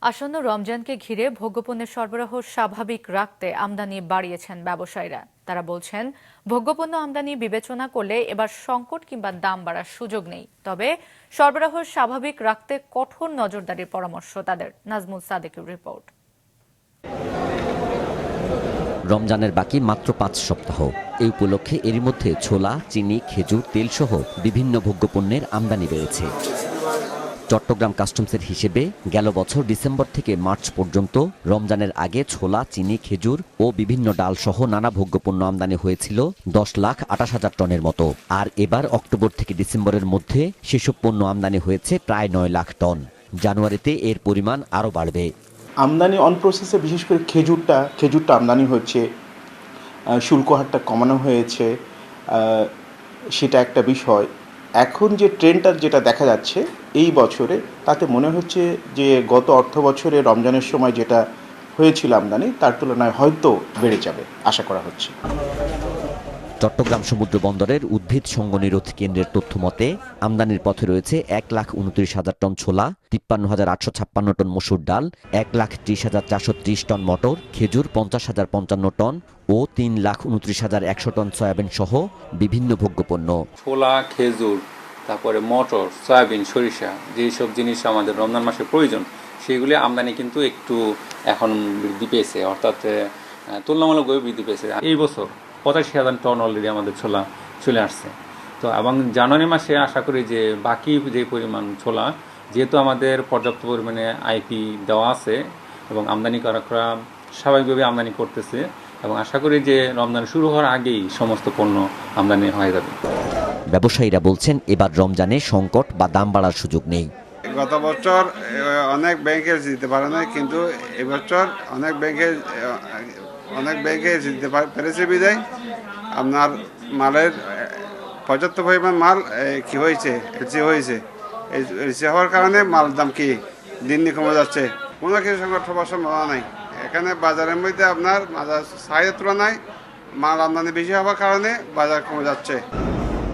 আসন্ন রমজানকে ঘিরে ভোগ্যপণ্যের সরবরাহ স্বাভাবিক রাখতে আমদানি বাড়িয়েছেন ব্যবসায়ীরা। তারা বলছেন, ভোগ্যপণ্য আমদানি বিবেচনা করলে এবার সংকট কিংবা দাম বাড়ার সুযোগ নেই। তবে সরবরাহ স্বাভাবিক রাখতে কঠোর নজরদারির পরামর্শ তাদের। নাজমুল সাদেকের রিপোর্ট। রমজানের বাকি মাত্র 5 সপ্তাহ। এই উপলক্ষে এরই মধ্যে ছোলা, চিনি, খেজুর, তেলসহ বিভিন্ন ভোগ্যপণ্যের আমদানি বেড়েছে। চট্টগ্রাম কাস্টমসের হিসেবে গেল বছর ডিসেম্বর থেকে মার্চ পর্যন্ত রমজানের আগে ছোলা, চিনি, খেজুর ও বিভিন্ন ডাল সহ নানা ভোগ্যপণ্য আমদানি হয়েছিল 10,28,000 টনের মতো। আর এবার অক্টোবর থেকে ডিসেম্বরের মধ্যে সেসব পণ্য আমদানি হয়েছে প্রায় 9 লাখ টন। জানুয়ারিতে এর পরিমাণ আরও বাড়বে। আমদানি অন প্রসেসে বিশেষ করে খেজুরটা আমদানি হচ্ছে, শুল্ক হারটা কমানো হয়েছে, সেটা একটা বিষয়। এখন যে ট্রেন্ডটা যেটা দেখা যাচ্ছে এই বছরে, তাতে মনে হচ্ছে যে গত অর্থ বছরে রমজানের সময় যেটা হয়েছিল আমদানি, তার তুলনায় হয়তো বেড়ে যাবে আশা করা হচ্ছে। চট্টগ্রাম সমুদ্র বন্দরের উদ্ভিদ সঙ্গ নিরোধ কেন্দ্রের তথ্য মতে আমদানির পথে রয়েছে 1,29,000 টন ছোলা, 53,856 টন মসুর ডাল, 1,30,430 টন মটর, খেজুর 50,055 টন ও 3,29,100 টন সয়াবিন সহ বিভিন্ন ভোগ্যপণ্য। ছোলা, খেজুর, তারপরে মটর, সয়াবিন, সরিষা, যেসব জিনিস আমাদের রমজান মাসে প্রয়োজন, সেগুলি আমদানি কিন্তু একটু এখন বৃদ্ধি পেয়েছে, অর্থাৎ তুলনামূলকভাবে বৃদ্ধি পেয়েছে। এই বছর 85,000 টন অলরেডি আমাদের ছোলা চলে আসছে। তো এবং জানুয়ারি মাসে আশা করি যে বাকি যে পরিমাণ ছোলা, যেহেতু আমাদের পর্যাপ্ত পরিমাণে আইপি দেওয়া আছে এবং আমদানিকারকরা স্বাভাবিকভাবে আমদানি করতেছে, এবং আশা করি যে রমজান শুরু হওয়ার আগেই সমস্ত পণ্য আমদানি হয়ে যাবে। ব্যবসায়ীরা বলছেন, এবার রমজানে সংকট বা দাম বাড়ার সুযোগ নেই। গত বছর অনেক ব্যাংকে দিতে পারে না, কিন্তু এবছর অনেক ব্যাংকে দিতে পেরেছে বিদায় আপনার মালের পর্যাপ্ত পরিমাণ মাল কি হয়েছে, এলসি হয়েছে। এলসি হওয়ার কারণে মাল দাম কি দিন দিন কমে যাচ্ছে। কোনো কিছু সংকট হওয়ার সম্ভাবনা নাই। এখানে বাজারের মধ্যে আপনার বাজার চাহিদার তুলনায় মাল আমদানি বেশি হওয়ার কারণে বাজার কমে যাচ্ছে।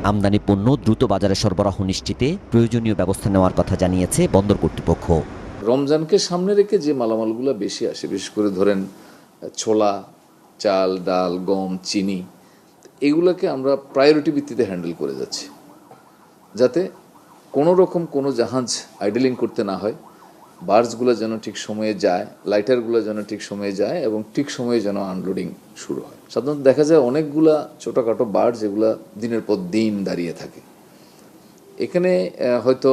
আমদানি পণ্য দ্রুত বাজারে সরবরাহ নিশ্চিতে প্রয়োজনীয় ব্যবস্থা নেওয়ার কথা জানিয়েছে বন্দর কর্তৃপক্ষ। রমজানকে সামনে রেখে যে মালামালগুলো বেশি আসে, বিশেষ করে ধরেন ছোলা, চাল, ডাল, গম, চিনি, এগুলোকে আমরা প্রায়োরিটি ভিত্তিতে হ্যান্ডেল করে যাচ্ছি, যাতে কোনো রকম কোনো জাহাজ আইডেলিং করতে না হয়। বার্জগুলো যেন ঠিক সময়ে যায়, লাইটারগুলো যেন ঠিক সময়ে যায় এবং ঠিক সময়ে যেন আনলোডিং শুরু হয়। সাধারণত দেখা যায় অনেকগুলা ছোটোখাটো বার্জ যেগুলো দিনের পর দিন দাঁড়িয়ে থাকে। এখানে হয়তো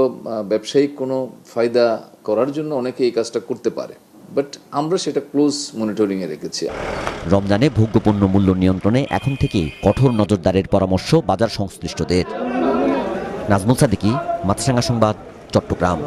ব্যবসায়িক কোনো ফায়দা করার জন্য অনেকে এই কাজটা করতে পারে, বাট আমরা সেটা ক্লোজ মনিটরিংয়ে রেখেছি। রমজানে ভোগ্যপণ্য মূল্য নিয়ন্ত্রণে এখন থেকেই কঠোর নজরদারির পরামর্শ বাজার সংশ্লিষ্টদের। নাজমুল সাদেকি, মাছরাঙা সংবাদ, চট্টগ্রাম।